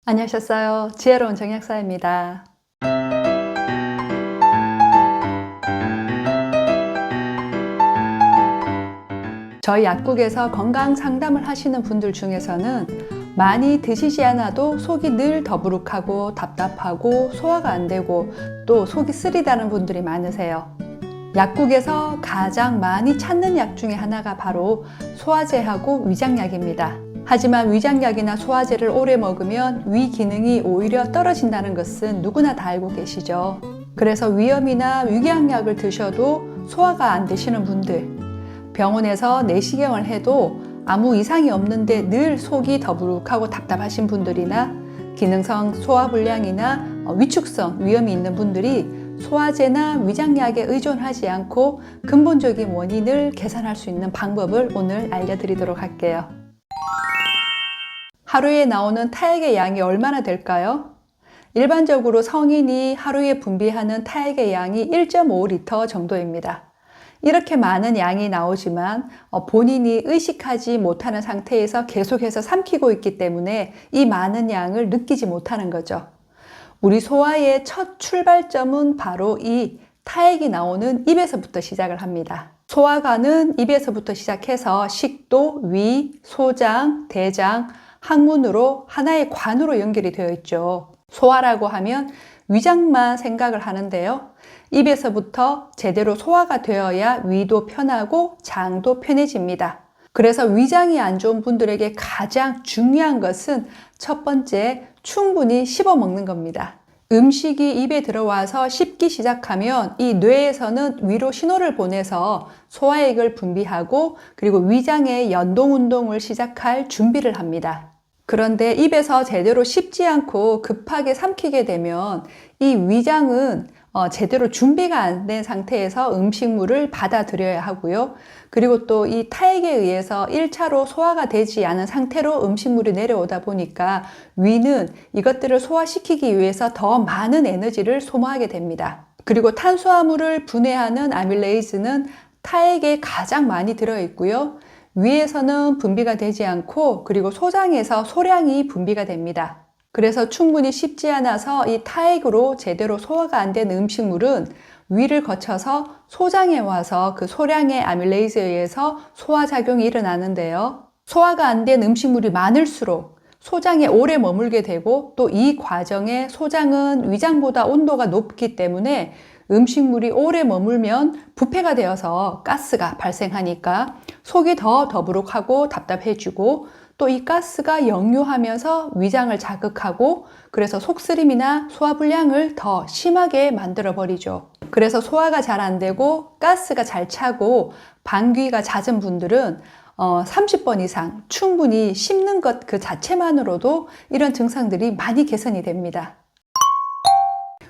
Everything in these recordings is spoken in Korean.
안녕하셨어요. 지혜로운 정약사입니다. 저희 약국에서 건강 상담을 하시는 분들 중에서는 많이 드시지 않아도 속이 늘 더부룩하고 답답하고 소화가 안 되고 또 속이 쓰리다는 분들이 많으세요. 약국에서 가장 많이 찾는 약 중에 하나가 바로 소화제하고 위장약입니다. 하지만 위장약이나 소화제를 오래 먹으면 위 기능이 오히려 떨어진다는 것은 누구나 다 알고 계시죠. 그래서 위염이나 위궤양약을 드셔도 소화가 안 되시는 분들, 병원에서 내시경을 해도 아무 이상이 없는데 늘 속이 더부룩하고 답답하신 분들이나 기능성 소화불량이나 위축성 위염이 있는 분들이 소화제나 위장약에 의존하지 않고 근본적인 원인을 개선할 수 있는 방법을 오늘 알려드리도록 할게요. 하루에 나오는 타액의 양이 얼마나 될까요? 일반적으로 성인이 하루에 분비하는 타액의 양이 1.5리터 정도입니다. 이렇게 많은 양이 나오지만 본인이 의식하지 못하는 상태에서 계속해서 삼키고 있기 때문에 이 많은 양을 느끼지 못하는 거죠. 우리 소화의 첫 출발점은 바로 이 타액이 나오는 입에서부터 시작을 합니다. 소화관은 입에서부터 시작해서 식도, 위, 소장, 대장, 항문으로 하나의 관으로 연결이 되어 있죠. 소화라고 하면 위장만 생각을 하는데요. 입에서부터 제대로 소화가 되어야 위도 편하고 장도 편해집니다. 그래서 위장이 안 좋은 분들에게 가장 중요한 것은 첫 번째, 충분히 씹어 먹는 겁니다. 음식이 입에 들어와서 씹기 시작하면 이 뇌에서는 위로 신호를 보내서 소화액을 분비하고 그리고 위장의 연동 운동을 시작할 준비를 합니다. 그런데 입에서 제대로 씹지 않고 급하게 삼키게 되면 이 위장은 제대로 준비가 안 된 상태에서 음식물을 받아들여야 하고요. 그리고 또 이 타액에 의해서 1차로 소화가 되지 않은 상태로 음식물이 내려오다 보니까 위는 이것들을 소화시키기 위해서 더 많은 에너지를 소모하게 됩니다. 그리고 탄수화물을 분해하는 아밀레이즈는 타액에 가장 많이 들어있고요. 위에서는 분비가 되지 않고 그리고 소장에서 소량이 분비가 됩니다. 그래서 충분히 씹지 않아서 이 타액으로 제대로 소화가 안 된 음식물은 위를 거쳐서 소장에 와서 그 소량의 아밀레이즈에 의해서 소화작용이 일어나는데요. 소화가 안 된 음식물이 많을수록 소장에 오래 머물게 되고 또 이 과정에 소장은 위장보다 온도가 높기 때문에 음식물이 오래 머물면 부패가 되어서 가스가 발생하니까 속이 더 더부룩하고 답답해지고 또 이 가스가 역류하면서 위장을 자극하고 그래서 속쓰림이나 소화불량을 더 심하게 만들어 버리죠. 그래서 소화가 잘 안 되고 가스가 잘 차고 방귀가 잦은 분들은 30번 이상 충분히 씹는 것 그 자체만으로도 이런 증상들이 많이 개선이 됩니다.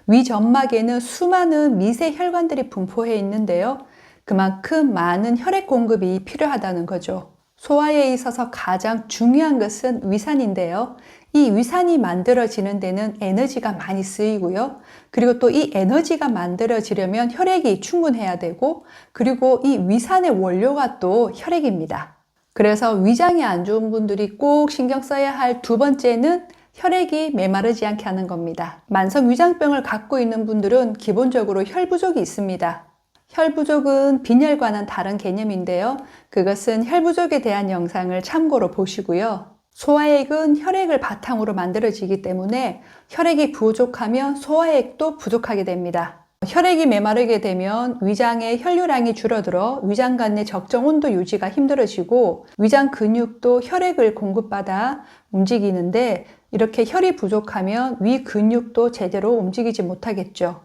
위 점막에는 수많은 미세 혈관들이 분포해 있는데요. 그만큼 많은 혈액 공급이 필요하다는 거죠. 소화에 있어서 가장 중요한 것은 위산인데요. 이 위산이 만들어지는 데는 에너지가 많이 쓰이고요. 그리고 또 이 에너지가 만들어지려면 혈액이 충분해야 되고 그리고 이 위산의 원료가 또 혈액입니다. 그래서 위장이 안 좋은 분들이 꼭 신경 써야 할 두 번째는 혈액이 메마르지 않게 하는 겁니다. 만성 위장병을 갖고 있는 분들은 기본적으로 혈 부족이 있습니다. 혈 부족은 빈혈과는 다른 개념인데요. 그것은 혈 부족에 대한 영상을 참고로 보시고요. 소화액은 혈액을 바탕으로 만들어지기 때문에 혈액이 부족하면 소화액도 부족하게 됩니다. 혈액이 메마르게 되면 위장의 혈류량이 줄어들어 위장관 내 적정 온도 유지가 힘들어지고 위장 근육도 혈액을 공급받아 움직이는데 이렇게 혈이 부족하면 위 근육도 제대로 움직이지 못하겠죠.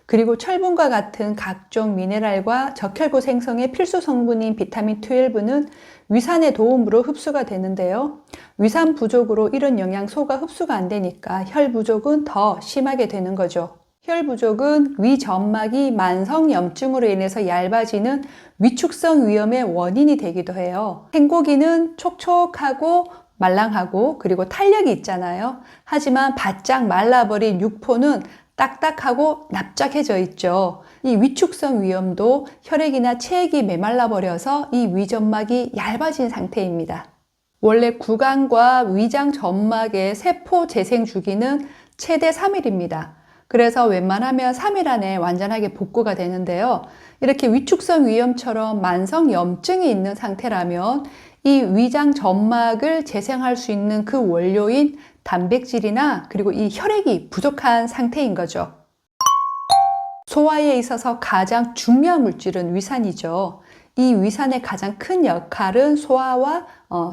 그리고 철분과 같은 각종 미네랄과 적혈구 생성의 필수 성분인 비타민 12는 위산의 도움으로 흡수가 되는데요. 위산 부족으로 이런 영양소가 흡수가 안 되니까 혈 부족은 더 심하게 되는 거죠. 혈 부족은 위 점막이 만성 염증으로 인해서 얇아지는 위축성 위염의 원인이 되기도 해요. 생고기는 촉촉하고 말랑하고 그리고 탄력이 있잖아요. 하지만 바짝 말라버린 육포는 딱딱하고 납작해져 있죠. 이 위축성 위염도 혈액이나 체액이 메말라 버려서 이 위점막이 얇아진 상태입니다. 원래 구강과 위장 점막의 세포 재생 주기는 최대 3일입니다. 그래서 웬만하면 3일 안에 완전하게 복구가 되는데요. 이렇게 위축성 위염처럼 만성 염증이 있는 상태라면 이 위장 점막을 재생할 수 있는 그 원료인 단백질이나 그리고 이 혈액이 부족한 상태인 거죠. 소화에 있어서 가장 중요한 물질은 위산이죠. 이 위산의 가장 큰 역할은 소화와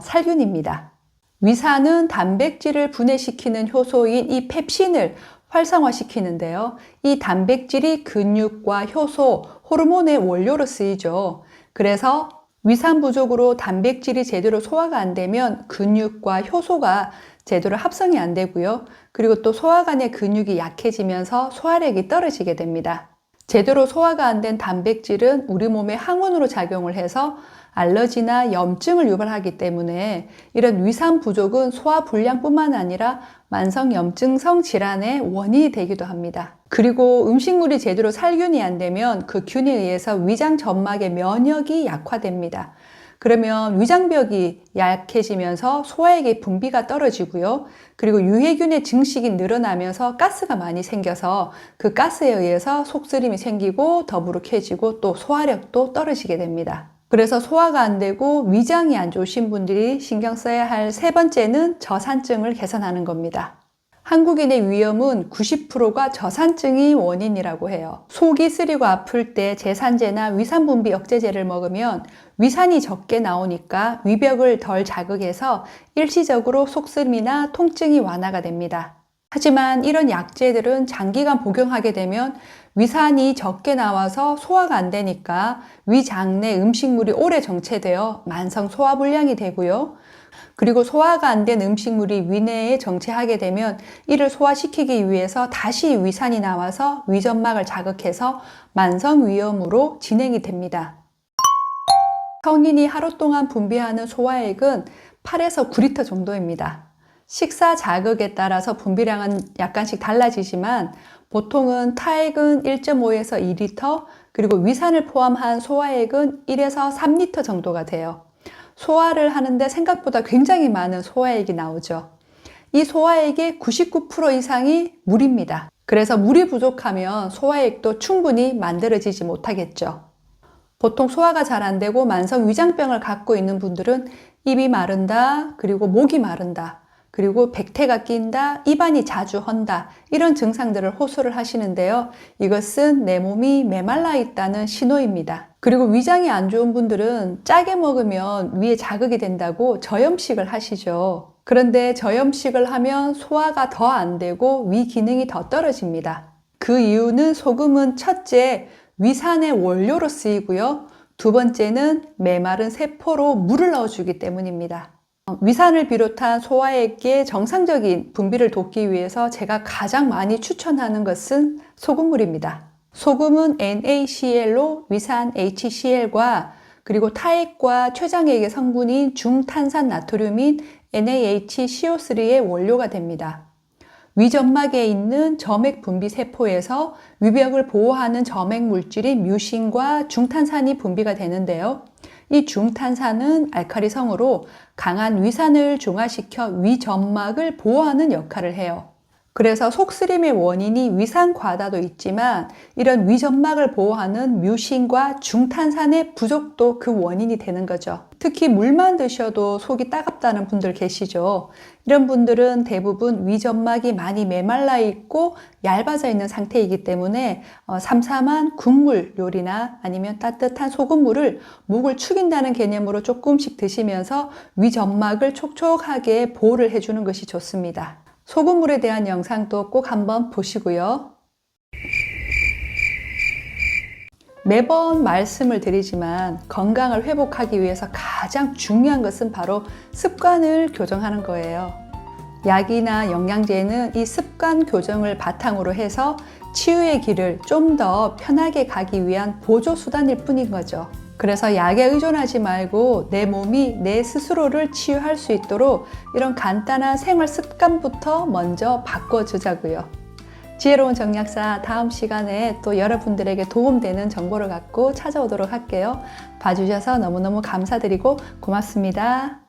살균입니다. 위산은 단백질을 분해시키는 효소인 이 펩신을 활성화시키는데요. 이 단백질이 근육과 효소, 호르몬의 원료로 쓰이죠. 그래서 위산 부족으로 단백질이 제대로 소화가 안 되면 근육과 효소가 제대로 합성이 안 되고요. 그리고 또 소화관의 근육이 약해지면서 소화력이 떨어지게 됩니다. 제대로 소화가 안 된 단백질은 우리 몸에 항원으로 작용을 해서 알러지나 염증을 유발하기 때문에 이런 위산 부족은 소화 불량뿐만 아니라 만성 염증성 질환의 원인이 되기도 합니다. 그리고 음식물이 제대로 살균이 안 되면 그 균에 의해서 위장 점막의 면역이 약화됩니다. 그러면 위장벽이 약해지면서 소화액의 분비가 떨어지고요. 그리고 유해균의 증식이 늘어나면서 가스가 많이 생겨서 그 가스에 의해서 속쓰림이 생기고 더부룩해지고 또 소화력도 떨어지게 됩니다. 그래서 소화가 안 되고 위장이 안 좋으신 분들이 신경 써야 할 세 번째는 저산증을 개선하는 겁니다. 한국인의 위염은 90%가 저산증이 원인이라고 해요. 속이 쓰리고 아플 때 제산제나 위산 분비 억제제를 먹으면 위산이 적게 나오니까 위벽을 덜 자극해서 일시적으로 속쓰림이나 통증이 완화가 됩니다. 하지만 이런 약제들은 장기간 복용하게 되면 위산이 적게 나와서 소화가 안 되니까 위장 내 음식물이 오래 정체되어 만성 소화불량이 되고요. 그리고 소화가 안 된 음식물이 위내에 정체하게 되면 이를 소화시키기 위해서 다시 위산이 나와서 위점막을 자극해서 만성 위염으로 진행이 됩니다. 성인이 하루 동안 분비하는 소화액은 8에서 9리터 정도입니다. 식사 자극에 따라서 분비량은 약간씩 달라지지만 보통은 타액은 1.5에서 2리터, 그리고 위산을 포함한 소화액은 1에서 3리터 정도가 돼요. 소화를 하는데 생각보다 굉장히 많은 소화액이 나오죠. 이 소화액의 99% 이상이 물입니다. 그래서 물이 부족하면 소화액도 충분히 만들어지지 못하겠죠. 보통 소화가 잘 안 되고 만성 위장병을 갖고 있는 분들은 입이 마른다, 그리고 목이 마른다, 그리고 백태가 낀다, 입안이 자주 헌다, 이런 증상들을 호소를 하시는데요. 이것은 내 몸이 메말라 있다는 신호입니다. 그리고 위장이 안 좋은 분들은 짜게 먹으면 위에 자극이 된다고 저염식을 하시죠. 그런데 저염식을 하면 소화가 더 안 되고 위 기능이 더 떨어집니다. 그 이유는 소금은 첫째, 위산의 원료로 쓰이고요. 두 번째는 메마른 세포로 물을 넣어주기 때문입니다. 위산을 비롯한 소화액의 정상적인 분비를 돕기 위해서 제가 가장 많이 추천하는 것은 소금물입니다. 소금은 NaCl로 위산 HCl과 그리고 타액과 췌장액의 성분인 중탄산 나트륨인 NaHCO3의 원료가 됩니다. 위점막에 있는 점액 분비 세포에서 위벽을 보호하는 점액 물질인 뮤신과 중탄산이 분비가 되는데요. 이 중탄산은 알칼리성으로 강한 위산을 중화시켜 위점막을 보호하는 역할을 해요. 그래서 속쓰림의 원인이 위산 과다도 있지만 이런 위점막을 보호하는 뮤신과 중탄산의 부족도 그 원인이 되는 거죠. 특히 물만 드셔도 속이 따갑다는 분들 계시죠. 이런 분들은 대부분 위점막이 많이 메말라 있고 얇아져 있는 상태이기 때문에 삼삼한 국물 요리나 아니면 따뜻한 소금물을 목을 축인다는 개념으로 조금씩 드시면서 위점막을 촉촉하게 보호를 해주는 것이 좋습니다. 소금물에 대한 영상도 꼭 한번 보시고요. 매번 말씀을 드리지만 건강을 회복하기 위해서 가장 중요한 것은 바로 습관을 교정하는 거예요. 약이나 영양제는 이 습관 교정을 바탕으로 해서 치유의 길을 좀 더 편하게 가기 위한 보조 수단일 뿐인 거죠. 그래서 약에 의존하지 말고 내 몸이 내 스스로를 치유할 수 있도록 이런 간단한 생활 습관부터 먼저 바꿔주자고요. 지혜로운 정약사 다음 시간에 또 여러분들에게 도움되는 정보를 갖고 찾아오도록 할게요. 봐주셔서 너무너무 감사드리고 고맙습니다.